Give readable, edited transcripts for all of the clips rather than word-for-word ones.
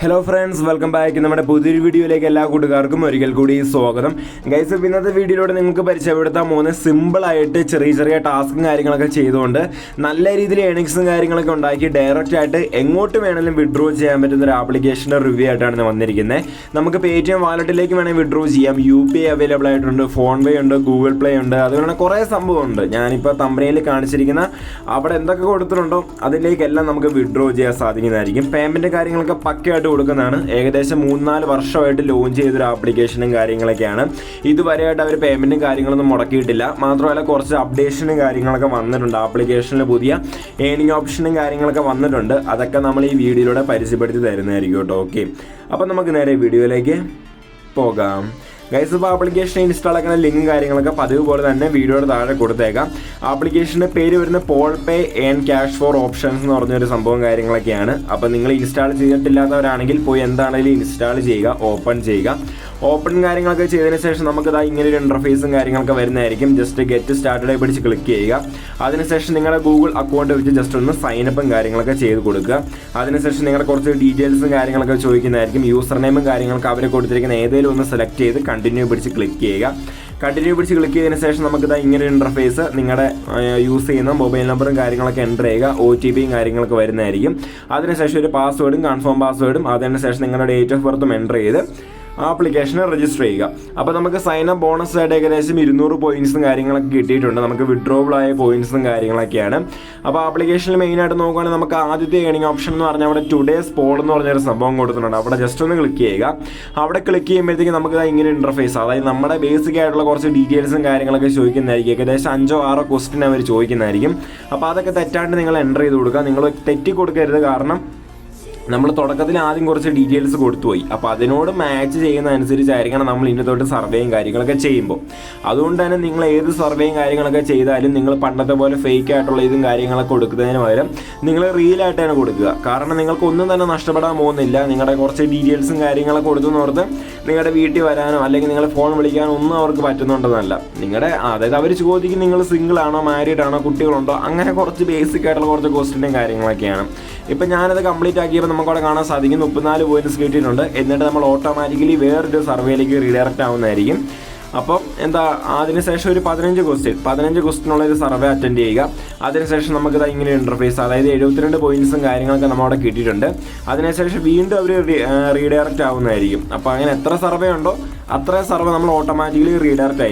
Hello friends, welcome back. നമ്മുടെ പുതിയൊരു വീഡിയോയിലേക്ക് എല്ലാ കൂട്ടുകാർക്കും ഒരിക്കൽ കൂടി സ്വാഗതം. ഗൈസ്, ഇന്നത്തെ വീഡിയോയിലൂടെ നിങ്ങൾക്ക് പരിചയപ്പെടുത്താൻ പോകുന്ന സിമ്പിളായിട്ട് ചെറിയ ടാസ്കും കാര്യങ്ങളൊക്കെ ചെയ്തുകൊണ്ട് നല്ല രീതിയിൽ ഏണിങ്സും കാര്യങ്ങളൊക്കെ ഉണ്ടാക്കി ഡയറക്റ്റ് ആയിട്ട് എങ്ങോട്ട് വേണമെങ്കിലും വിഡ്രോ ചെയ്യാൻ പറ്റുന്ന ഒരു ആപ്ലിക്കേഷൻ്റെ റിവ്യൂ ആയിട്ടാണ് വന്നിരിക്കുന്നത്. നമുക്ക് പേടിഎം വാലറ്റിലേക്ക് വേണമെങ്കിൽ വിഡ്രോ ചെയ്യാം. UPI അവൈലബിൾ ആയിട്ടുണ്ട്, ഫോൺ പേ ഉണ്ട്, ഗൂഗിൾ പ്ലേ ഉണ്ട്, അതുപോലെ കുറേ സംഭവമുണ്ട്. ഞാനിപ്പോൾ തമ്പനയിൽ കാണിച്ചിരിക്കുന്ന അവിടെ എന്തൊക്കെ കൊടുത്തിട്ടുണ്ടോ അതിലേക്കെല്ലാം നമുക്ക് വിഡ്രോ ചെയ്യാൻ സാധിക്കുന്നതായിരിക്കും. പേയ്മെൻറ്റ് കാര്യങ്ങളൊക്കെ പക്കയായിട്ട് കൊടുക്കുന്നതാണ്. ഏകദേശം 3-4 വർഷമായിട്ട് ലോഞ്ച് ചെയ്തൊരു ആപ്ലിക്കേഷനും കാര്യങ്ങളൊക്കെയാണ്. ഇതുവരെയായിട്ട് അവർ പേയ്മെൻറ്റും കാര്യങ്ങളൊന്നും മുടക്കിയിട്ടില്ല. മാത്രമല്ല കുറച്ച് അപ്ഡേഷനും കാര്യങ്ങളൊക്കെ വന്നിട്ടുണ്ട്. ആപ്ലിക്കേഷനിൽ പുതിയ ഏണിംഗ് ഓപ്ഷനും കാര്യങ്ങളൊക്കെ വന്നിട്ടുണ്ട്. അതൊക്കെ നമ്മൾ ഈ വീഡിയോയിലൂടെ പരിചയപ്പെടുത്തി തരുന്നതായിരിക്കും കേട്ടോ. ഓക്കെ, അപ്പം നമുക്ക് നേരെ വീഡിയോയിലേക്ക് പോകാം. ഗൈസ്, ഇപ്പോൾ ആപ്ലിക്കേഷൻ ഇൻസ്റ്റാൾ ആക്കുന്ന ലിങ്കും കാര്യങ്ങളൊക്കെ പതിവ് പോലെ തന്നെ വീഡിയോയുടെ താഴെ കൊടുത്തേക്കാം. ആപ്ലിക്കേഷൻ്റെ പേര് വരുന്ന പോൾ pay and cash for options എന്ന് പറഞ്ഞൊരു സംഭവം കാര്യങ്ങളൊക്കെയാണ്. അപ്പോൾ നിങ്ങൾ ഇൻസ്റ്റാൾ ചെയ്തിട്ടില്ലാത്തവരാണെങ്കിൽ പോയി എന്താണെങ്കിലും ഇൻസ്റ്റാൾ ചെയ്യുക, ഓപ്പൺ ചെയ്യുക. ഓപ്പൺ കാര്യങ്ങളൊക്കെ ചെയ്തതിന് ശേഷം നമുക്കിതാ ഇങ്ങനൊരു ഇൻ്റർഫേസും കാര്യങ്ങളൊക്കെ വരുന്നതായിരിക്കും. ജസ്റ്റ് ഗെറ്റ് സ്റ്റാർട്ടഡ് പിടിച്ച് ക്ലിക്ക് ചെയ്യുക. അതിനുശേഷം നിങ്ങളുടെ ഗൂഗിൾ അക്കൗണ്ട് വെച്ച് ജസ്റ്റ് ഒന്ന് സൈനപ്പും കാര്യങ്ങളൊക്കെ ചെയ്ത് കൊടുക്കുക. അതിനുശേഷം നിങ്ങളുടെ കുറച്ച് ഡീറ്റെയിൽസും കാര്യങ്ങളൊക്കെ ചോദിക്കുന്നതായിരിക്കും. യൂസർ നെയിമും കാര്യങ്ങളൊക്കെ അവർ കൊടുത്തിരിക്കുന്ന ഏതെങ്കിലും ഒന്ന് സെലക്ട് ചെയ്ത് കണ്ടിന്യൂ പിടിച്ച് ക്ലിക്ക് ചെയ്യുക. കണ്ടിന്യൂ പിടിച്ച് ക്ലിക്ക് ചെയ്തതിന് ശേഷം നമുക്കിതാ ഇങ്ങനെ ഇൻ്റർഫേസ് നിങ്ങളുടെ യൂസ് ചെയ്യുന്ന മൊബൈൽ നമ്പറും കാര്യങ്ങളൊക്കെ എൻ്റർ ചെയ്യുക. OTPയും കാര്യങ്ങളൊക്കെ വരുന്നതായിരിക്കും. അതിനുശേഷം ഒരു പാസ്വേഡും കൺഫേം പാസ്വേഡും, അതിനുശേഷം നിങ്ങളുടെ ഡേറ്റ് ഓഫ് ബർത്തും എൻ്റർ ചെയ്ത് ആപ്ലിക്കേഷനെ രജിസ്റ്റർ ചെയ്യുക. അപ്പോൾ നമുക്ക് സൈൻ അപ്പ് ബോണസ് ആയിട്ട് ഏകദേശം 200 പോയിന്റ്സും കാര്യങ്ങളൊക്കെ കിട്ടിയിട്ടുണ്ട്. നമുക്ക് വിഡ്രോവബിൾ ആയ പോയിന്റ്സും കാര്യങ്ങളൊക്കെയാണ്. അപ്പോൾ ആപ്ലിക്കേഷനിൽ മെയിനായിട്ട് നോക്കുകയാണെങ്കിൽ നമുക്ക് ആദ്യത്തെ ഏണിംഗ് ഓപ്ഷൻ എന്ന് പറഞ്ഞാൽ അവിടെ ടുഡേസ് പോൾ എന്ന് പറഞ്ഞൊരു സംഭവം കൊടുത്തിട്ടുണ്ട്. അവിടെ ജസ്റ്റ് ഒന്ന് ക്ലിക്ക് ചെയ്യുക. അവിടെ ക്ലിക്ക് ചെയ്യുമ്പോഴത്തേക്ക് നമുക്ക് ഇങ്ങനെ ഇൻ്റർഫേസ്, അതായത് നമ്മുടെ ബേസിക് ആയിട്ടുള്ള കുറച്ച് ഡീറ്റെയിൽസും കാര്യങ്ങളൊക്കെ ചോദിക്കുന്നതായിരിക്കും. ഏകദേശം 5-6 ക്വസ്റ്റ്യൻ അവർ ചോദിക്കുന്നതായിരിക്കും. അപ്പോൾ അതൊക്കെ തെറ്റാണ്ട് നിങ്ങൾ എൻ്റർ ചെയ്ത് കൊടുക്കുക. നിങ്ങൾ തെറ്റി കൊടുക്കരുത്. കാരണം നമ്മൾ തുടക്കത്തിൽ ആദ്യം കുറച്ച് ഡീറ്റെയിൽസ് കൊടുത്തുപോയി. അപ്പോൾ അതിനോട് മാച്ച് ചെയ്യുന്നതനുസരിച്ചായിരിക്കണം നമ്മൾ ഇനി തൊട്ട് സർവേയും കാര്യങ്ങളൊക്കെ ചെയ്യുമ്പോൾ. അതുകൊണ്ട് തന്നെ നിങ്ങൾ ഏത് സർവേയും കാര്യങ്ങളൊക്കെ ചെയ്താലും നിങ്ങൾ പണ്ടത്തെ പോലെ ഫേക്ക് ആയിട്ടുള്ള ഇതും കാര്യങ്ങളൊക്കെ കൊടുക്കുന്നതിന് പകരം നിങ്ങൾ റിയലായിട്ട് തന്നെ കൊടുക്കുക. കാരണം നിങ്ങൾക്കൊന്നും തന്നെ നഷ്ടപ്പെടാൻ പോകുന്നില്ല. നിങ്ങളുടെ കുറച്ച് ഡീറ്റെയിൽസും കാര്യങ്ങളൊക്കെ കൊടുത്തുന്നോർത്ത് നിങ്ങളുടെ വീട്ടിൽ വരാനോ അല്ലെങ്കിൽ നിങ്ങളെ ഫോൺ വിളിക്കാനോ ഒന്നും അവർക്ക് പറ്റുന്നുണ്ടെന്നല്ല. അതായത് അവർ ചോദിക്കും നിങ്ങൾ സിംഗിൾ ആണോ, മാരീഡ് ആണോ, കുട്ടികളുണ്ടോ, അങ്ങനെ കുറച്ച് ബേസിക് ആയിട്ടുള്ള കുറച്ച് ക്വസ്റ്റ്യനും കാര്യങ്ങളൊക്കെയാണ്. ഇപ്പം ഞാനത് കംപ്ലീറ്റ് ആക്കിയപ്പോൾ നമുക്കവിടെ കാണാൻ സാധിക്കും 34 പോയിന്റ്സ് കിട്ടിയിട്ടുണ്ട്. എന്നിട്ട് നമ്മൾ ഓട്ടോമാറ്റിക്കലി വേറൊരു സർവേയിലേക്ക് റീഡയറക്റ്റ് ആവുന്നതായിരിക്കും. അപ്പം അതിനുശേഷം ഒരു 15 ക്വസ്റ്റ്യനുള്ള ഒരു സർവേ അറ്റൻഡ് ചെയ്യുക. അതിനുശേഷം നമുക്കിത് ഇങ്ങനെ ഇൻ്റർഫേസ്, അതായത് 72 പോയിന്റ്സും കാര്യങ്ങളൊക്കെ നമ്മളവിടെ കിട്ടിയിട്ടുണ്ട്. അതിനുശേഷം വീണ്ടും അവർ റീഡയറക്റ്റ് ആവുന്നതായിരിക്കും. അപ്പോൾ അങ്ങനെ എത്ര സർവേ ഉണ്ടോ അത്രയും സർവേ നമ്മൾ ഓട്ടോമാറ്റിക്കലി റീഡയറക്റ്റ്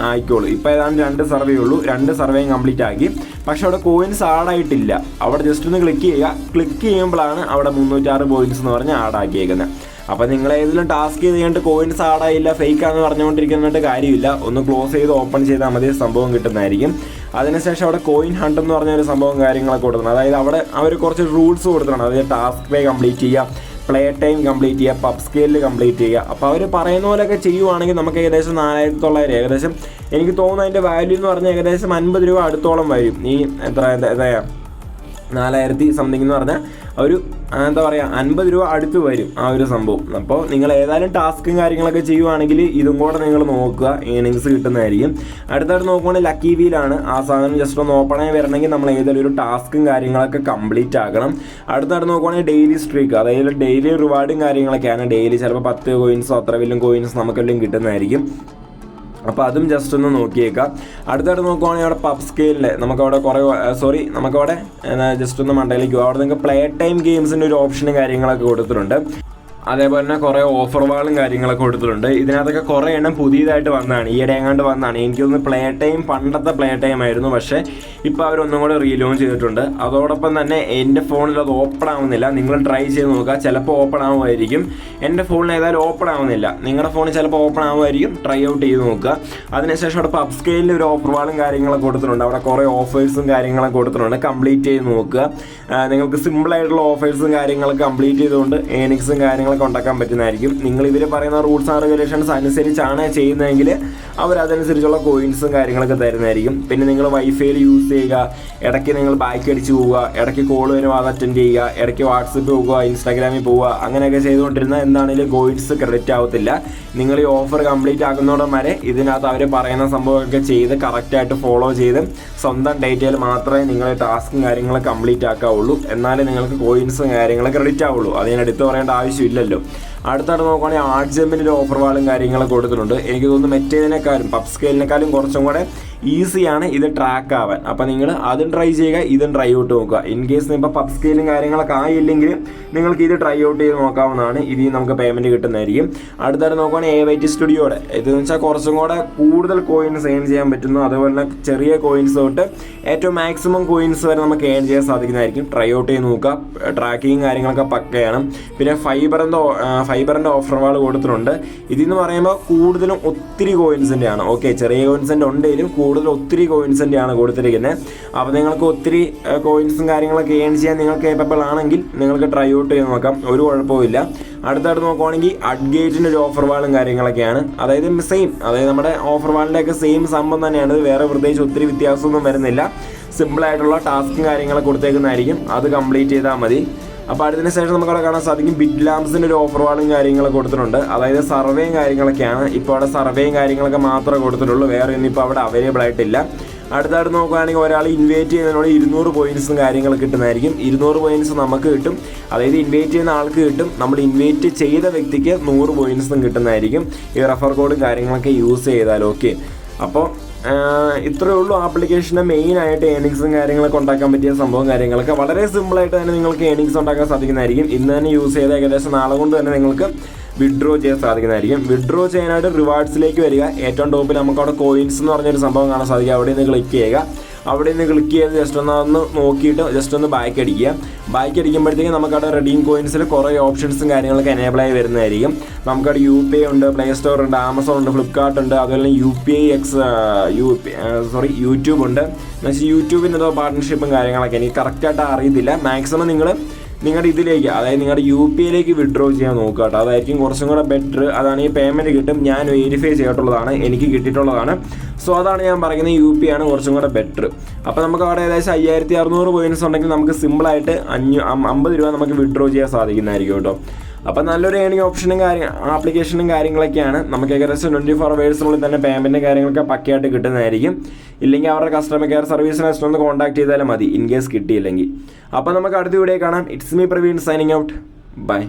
ആയിക്കോളൂ. ഇപ്പോൾ ഏതാണ്ട് 2 സർവേ ഉള്ളൂ. 2 സർവേയും കംപ്ലീറ്റ് ആക്കി. പക്ഷെ അവിടെ കോയിൻസ് ആഡായിട്ടില്ല. അവിടെ ജസ്റ്റ് ഒന്ന് ക്ലിക്ക് ചെയ്യുക. ക്ലിക്ക് ചെയ്യുമ്പോഴാണ് അവിടെ 306 പോയിന്റ്സ് എന്ന് പറഞ്ഞ് ആഡാക്കിയേക്കുന്നത്. അപ്പോൾ നിങ്ങൾ ഏതെങ്കിലും ടാസ്ക് ചെയ്ത് കഴിഞ്ഞിട്ട് കോയിൻസ് ആഡായില്ല, ഫേക്കാന്ന് പറഞ്ഞുകൊണ്ടിരിക്കുന്നിട്ട് കാര്യമില്ല. ഒന്ന് ക്ലോസ് ചെയ്ത് ഓപ്പൺ ചെയ്താൽ മതി, സംഭവം കിട്ടുന്നതായിരിക്കും. അതിനുശേഷം അവിടെ കോയിൻ ഹണ്ട് എന്ന് പറഞ്ഞൊരു സംഭവം കാര്യങ്ങളൊക്കെ കൊടുക്കണം. അതായത് അവിടെ അവർ കുറച്ച് റൂൾസ് കൊടുക്കണം. അതായത് ടാസ്ക് പേ കംപ്ലീറ്റ് ചെയ്യുക, പ്ലേ ടൈം കംപ്ലീറ്റ് ചെയ്യുക, പബ് സ്കെയിലിൽ കംപ്ലീറ്റ് ചെയ്യുക. അപ്പോൾ അവർ പറയുന്ന പോലെയൊക്കെ ചെയ്യുവാണെങ്കിൽ നമുക്ക് ഏകദേശം 4900, ഏകദേശം എനിക്ക് തോന്നുന്നു അതിൻ്റെ വാല്യൂ എന്ന് പറഞ്ഞാൽ ഏകദേശം 50 രൂപ അടുത്തോളം വരും. ഈ എത്ര 4000 സംതിങ് എന്ന് പറഞ്ഞാൽ ഒരു 50 രൂപ അടുത്ത് വരും ആ ഒരു സംഭവം. അപ്പോൾ നിങ്ങൾ ഏതായാലും ടാസ്കും കാര്യങ്ങളൊക്കെ ചെയ്യുവാണെങ്കിൽ ഇതും കൂടെ നിങ്ങൾ നോക്കുക, ഏണിങ്സ് കിട്ടുന്നതായിരിക്കും. അടുത്തായിട്ട് നോക്കുവാണെങ്കിൽ ലക്കി വീലാണ്. ആ സാധനം ജസ്റ്റ് ഒന്ന് ഓപ്പൺ ആയി വരണമെങ്കിൽ നമ്മൾ ഏതെങ്കിലും ഒരു ടാസ്കും കാര്യങ്ങളൊക്കെ കംപ്ലീറ്റ് ആക്കണം. അടുത്തായിട്ട് നോക്കുവാണെങ്കിൽ ഡെയിലി സ്ട്രീക്ക്, അതായത് ഡെയിലി റിവാർഡും കാര്യങ്ങളൊക്കെയാണ്. ഡെയിലി ചിലപ്പോൾ 10 കോയിൻസോ അത്ര വലിയ കോയിൻസ് നമുക്കെല്ലാം കിട്ടുന്നതായിരിക്കും. അപ്പോൾ അതും ജസ്റ്റ് ഒന്ന് നോക്കിയേക്കാം. അടുത്തായിട്ട് നോക്കുവാണെങ്കിൽ അവിടെ പബ് സ്കെയിലിൽ നമുക്കവിടെ ജസ്റ്റ് ഒന്ന് മണ്ടയിലേക്ക് പോകും. അവിടെ നിങ്ങൾക്ക് പ്ലേ ടൈം ഗെയിംസിൻ്റെ ഒരു ഓപ്ഷനും കാര്യങ്ങളൊക്കെ കൊടുത്തിട്ടുണ്ട്. അതേപോലെ തന്നെ കുറേ ഓഫർ വാളും കാര്യങ്ങളൊക്കെ കൊടുത്തിട്ടുണ്ട്. ഇതിനകത്തൊക്കെ കുറേ എണ്ണം പുതിയതായിട്ട് വന്നതാണ്, ഈയിടെ എങ്ങാണ്ട് വന്നതാണ്. എനിക്കൊന്ന് പ്ലേ ടൈം പണ്ടത്തെ പ്ലേ ടൈം ആയിരുന്നു, പക്ഷേ ഇപ്പോൾ അവരൊന്നും കൂടെ റീലോഞ്ച് ചെയ്തിട്ടുണ്ട്. അതോടൊപ്പം തന്നെ എൻ്റെ ഫോണിൽ അത് ഓപ്പൺ ആവുന്നില്ല. നിങ്ങൾ ട്രൈ ചെയ്ത് നോക്കുക, ചിലപ്പോൾ ഓപ്പൺ ആവുമായിരിക്കും. എൻ്റെ ഫോണിൽ ഏതായാലും ഓപ്പൺ ആവുന്നില്ല. നിങ്ങളുടെ ഫോണിൽ ചിലപ്പോൾ ഓപ്പൺ ആവുമായിരിക്കും. ട്രൈ ഔട്ട് ചെയ്ത് നോക്കുക. അതിനുശേഷം അവിടെ പബ് സ്കെയിലിൽ ഒരു ഓഫർ വാളും കാര്യങ്ങളൊക്കെ കൊടുത്തിട്ടുണ്ട്. അവിടെ കുറേ ഓഫേഴ്സും കാര്യങ്ങളൊക്കെ കൊടുത്തിട്ടുണ്ട്. കംപ്ലീറ്റ് ചെയ്ത് നോക്കുക. നിങ്ങൾക്ക് സിമ്പിളായിട്ടുള്ള ഓഫേഴ്സും കാര്യങ്ങളൊക്കെ കംപ്ലീറ്റ് ചെയ്തുകൊണ്ട് ഏണിങ്സും കാര്യങ്ങളും കാര്യങ്ങളൊക്കെ ഉണ്ടാക്കാൻ പറ്റുന്നതായിരിക്കും. നിങ്ങൾ ഇവർ പറയുന്ന റൂൾസ് ആൻഡ് റെഗുലേഷൻസ് അനുസരിച്ചാണ് ചെയ്യുന്നതെങ്കിൽ അവരതനുസരിച്ചുള്ള കോയിൻസും കാര്യങ്ങളൊക്കെ തരുന്നതായിരിക്കും. പിന്നെ നിങ്ങൾ വൈഫൈയിൽ യൂസ് ചെയ്യുക, ഇടയ്ക്ക് നിങ്ങൾ ബാക്ക് അടിച്ച് പോവുക, ഇടയ്ക്ക് കോൾ വരുമ്പോൾ അത് അറ്റൻഡ് ചെയ്യുക, ഇടയ്ക്ക് വാട്സപ്പ് പോകുക, ഇൻസ്റ്റാഗ്രാമിൽ പോവുക, അങ്ങനെയൊക്കെ ചെയ്തുകൊണ്ടിരുന്ന എന്താണെങ്കിലും കോയിൻസ് ക്രെഡിറ്റ് ആവത്തില്ല. നിങ്ങൾ ഈ ഓഫർ കംപ്ലീറ്റ് ആക്കുന്നതോടം വരെ ഇതിനകത്ത് അവർ പറയുന്ന സംഭവമൊക്കെ ചെയ്ത് കറക്റ്റായിട്ട് ഫോളോ ചെയ്ത് സ്വന്തം ഡേറ്റയിൽ മാത്രമേ നിങ്ങൾ ടാസ്കും കാര്യങ്ങളും കംപ്ലീറ്റ് ആക്കാവുള്ളൂ. എന്നാലേ നിങ്ങൾക്ക് കോയിൻസും കാര്യങ്ങളും ക്രെഡിറ്റ് ആവുള്ളൂ. അതിന് എടുത്ത് പറയേണ്ട ആവശ്യമില്ലല്ലോ. അടുത്തായിട്ട് നോക്കുകയാണെങ്കിൽ ആർട്ട് ജമ്പിൻ്റെ ഒരു ഓഫർ വാളും കാര്യങ്ങളൊക്കെ കൊടുത്തിട്ടുണ്ട്. എനിക്ക് തോന്നുന്നു മറ്റേതിനേക്കാളും പബ് സ്കെയിലിനേക്കാളും കുറച്ചും കൂടെ ഈസിയാണ് ഇത് ട്രാക്ക് ആവാൻ. അപ്പോൾ നിങ്ങൾ അതും ട്രൈ ചെയ്യുക, ഇതും ട്രൈ ഔട്ട് നോക്കുക. ഇൻ കേസ് ഇപ്പോൾ പബ് സ്കെയിലും കാര്യങ്ങളൊക്കെ ആയില്ലെങ്കിൽ നിങ്ങൾക്ക് ഇത് ട്രൈ ഔട്ട് ചെയ്ത് നോക്കാവുന്നതാണ്. ഇതിൽ നമുക്ക് പേയ്മെൻറ്റ് കിട്ടുന്നതായിരിക്കും. അടുത്തായിട്ട് നോക്കുകയാണെങ്കിൽ AYT സ്റ്റുഡിയോയുടെ ഇതെന്ന് വെച്ചാൽ കുറച്ചും കൂടെ കൂടുതൽ കോയിൻസ് ഏൺ ചെയ്യാൻ പറ്റുന്നു. അതുപോലെ തന്നെ ചെറിയ കോയിൻസ് തൊട്ട് ഏറ്റവും മാക്സിമം കോയിൻസ് വരെ നമുക്ക് ഏൺ ചെയ്യാൻ സാധിക്കുന്നതായിരിക്കും. ട്രൈ ഔട്ട് ചെയ്ത് നോക്കുക. ട്രാക്കിങ് കാര്യങ്ങളൊക്കെ പക്കയാണ്. പിന്നെ ഫൈബറിൻ്റെ ഓഫർ വാൾ കൊടുത്തിട്ടുണ്ട്. ഇതിന്ന് പറയുമ്പോൾ കൂടുതലും ഒത്തിരി കോയിൻസിൻ്റെയാണ്. ഓക്കെ, ചെറിയ കോയിൻസിൻ്റെ ഉണ്ടെങ്കിലും കൂടുതൽ ഒത്തിരി കോയിൻസിൻ്റെയാണ് കൊടുത്തിരിക്കുന്നത്. അപ്പോൾ നിങ്ങൾക്ക് ഒത്തിരി കോയിൻസും കാര്യങ്ങളൊക്കെ ഏൺ ചെയ്യാൻ നിങ്ങൾ കേപ്പബിൾ ആണെങ്കിൽ നിങ്ങൾക്ക് ട്രൈ ഔട്ട് ചെയ്ത് നോക്കാം, ഒരു കുഴപ്പമില്ല. അടുത്തായിട്ട് നോക്കുവാണെങ്കിൽ അഡ്ഗേറ്റിൻ്റെ ഒരു ഓഫർ വാളും കാര്യങ്ങളൊക്കെയാണ്. അതായത് സെയിം, അതായത് നമ്മുടെ ഓഫർ വാളിൻ്റെയൊക്കെ സെയിം സംഭവം തന്നെയാണ്. വേറെ പ്രത്യേകിച്ച് ഒത്തിരി വ്യത്യാസമൊന്നും വരുന്നില്ല. സിമ്പിളായിട്ടുള്ള ടാസ്കും കാര്യങ്ങളൊക്കെ കൊടുത്തേക്കുന്നതായിരിക്കും. അത് കംപ്ലീറ്റ് ചെയ്താൽ മതി. അപ്പോൾ അതിന് ശേഷം നമുക്കവിടെ കാണാൻ സാധിക്കും ബിഗ് ലാംപ്സിൻ്റെ ഒരു ഓഫർ വാളും കാര്യങ്ങളൊക്കെ കൊടുത്തിട്ടുണ്ട്. അതായത് സർവേയും കാര്യങ്ങളൊക്കെയാണ്. ഇപ്പോൾ അവിടെ സർവേയും കാര്യങ്ങളൊക്കെ മാത്രമേ കൊടുത്തിട്ടുള്ളൂ, വേറെ ഒന്നും ഇപ്പോൾ അവിടെ അവൈലബിൾ ആയിട്ടില്ല. അടുത്തായിട്ട് നോക്കുകയാണെങ്കിൽ ഒരാൾ ഇൻവൈറ്റ് ചെയ്യുന്നതിനോട് 200 പോയിൻറ്റ്സും കാര്യങ്ങളൊക്കെ കിട്ടുന്നതായിരിക്കും. 200 പോയിൻറ്റ്സ് നമുക്ക് കിട്ടും, അതായത് ഇൻവൈറ്റ് ചെയ്യുന്ന ആൾക്ക് കിട്ടും. നമ്മൾ ഇൻവൈറ്റ് ചെയ്ത വ്യക്തിക്ക് 100 പോയിൻറ്റ്സും കിട്ടുന്നതായിരിക്കും ഈ റെഫർ കോഡും കാര്യങ്ങളൊക്കെ യൂസ് ചെയ്താൽ. ഓക്കെ, അപ്പോൾ ഇത്രയേ ഉള്ളൂ ആപ്ലിക്കേഷൻ്റെ മെയിനായിട്ട് ഏണിങ്സും കാര്യങ്ങളൊക്കെ ഉണ്ടാക്കാൻ പറ്റിയ സംഭവം കാര്യങ്ങളൊക്കെ വളരെ സിമ്പിളായിട്ട് തന്നെ നിങ്ങൾക്ക് ഏണിങ്സ് ഉണ്ടാക്കാൻ സാധിക്കുന്നതായിരിക്കും. ഇന്ന് തന്നെ യൂസ് ചെയ്ത് ഏകദേശം നാളെ കൊണ്ട് തന്നെ നിങ്ങൾക്ക് വിഡ്രോ ചെയ്യാൻ സാധിക്കുന്നതായിരിക്കും. വിഡ്രോ ചെയ്യാനായിട്ട് റിവാർഡ്സിലേക്ക് വരിക. ഏറ്റവും ടോപ്പിൽ നമുക്ക് അവിടെ കോയിൻസ് എന്ന് പറഞ്ഞൊരു സംഭവം കാണാൻ സാധിക്കും. അവിടെ നിന്ന് ക്ലിക്ക് ചെയ്യുക. അവിടെ നിന്ന് ക്ലിക്ക് ചെയ്ത് ജസ്റ്റ് ഒന്ന് നോക്കിയിട്ട് ജസ്റ്റ് ഒന്ന് ബാക്ക് അടിക്കുക. ബാക്ക് അടിക്കുമ്പോഴത്തേക്കും നമുക്കവിടെ റെഡീം കോയിൻസിൽ കുറേ ഓപ്ഷൻസും കാര്യങ്ങളൊക്കെ എനേബിളായി വരുന്നതായിരിക്കും. നമുക്കവിടെ UPI ഉണ്ട്, പ്ലേ സ്റ്റോർ ഉണ്ട്, ആമസോൺ ഉണ്ട്, ഫ്ലിപ്കാർട്ട് ഉണ്ട്, അതുപോലെ യൂട്യൂബ് ഉണ്ട്. എന്നുവെച്ചാൽ യൂട്യൂബിന് എന്തോ പാർട്ട്ണർഷിപ്പും കാര്യങ്ങളൊക്കെ എനിക്ക് കറക്റ്റായിട്ട് അറിയത്തില്ല. മാക്സിമം നിങ്ങളുടെ ഇതിലേക്ക്, അതായത് നിങ്ങളുടെ UPIയിലേക്ക് വിഡ്രോ ചെയ്യാൻ നോക്കുക കേട്ടോ. അതായിരിക്കും കുറച്ചും കൂടെ ബെറ്റർ. അതാണ് ഈ പേയ്മെൻറ്റ് കിട്ടും. ഞാൻ വെരിഫൈ ചെയ്തിട്ടുള്ളതാണ്, എനിക്ക് കിട്ടിയിട്ടുള്ളതാണ്. സോ അതാണ് ഞാൻ പറയുന്നത്, UPI ആണ് കുറച്ചും കൂടെ ബെറ്റർ. അപ്പോൾ നമുക്ക് അവിടെ ഏകദേശം 5600 പോയിൻറ്റ്സ് ഉണ്ടെങ്കിൽ നമുക്ക് സിമ്പിളായിട്ട് 50 രൂപ നമുക്ക് വിഡ്രോ ചെയ്യാൻ സാധിക്കുന്നതായിരിക്കും കേട്ടോ. അപ്പോൾ നല്ലൊരു ഏണിംഗ് ഓപ്ഷനും ആപ്ലിക്കേഷനും കാര്യങ്ങളൊക്കെയാണ്. നമുക്ക് ഏകദേശം 24 ഹവേഴ്സിനുള്ളിൽ തന്നെ പേയ്മെൻറ്റും കാര്യങ്ങളൊക്കെ പക്കയായിട്ട് കിട്ടുന്നതായിരിക്കും. ഇല്ലെങ്കിൽ അവരുടെ കസ്റ്റമർ കെയർ സർവീസിനെ ജസ്റ്റ് ഒന്ന് കോൺടാക്ട് ചെയ്താലും മതി, ഇൻ കേസ് കിട്ടിയില്ലെങ്കിൽ. അപ്പോൾ നമുക്ക് അടുത്ത വീഡിയോ കാണാം. It's me Praveen signing out. By.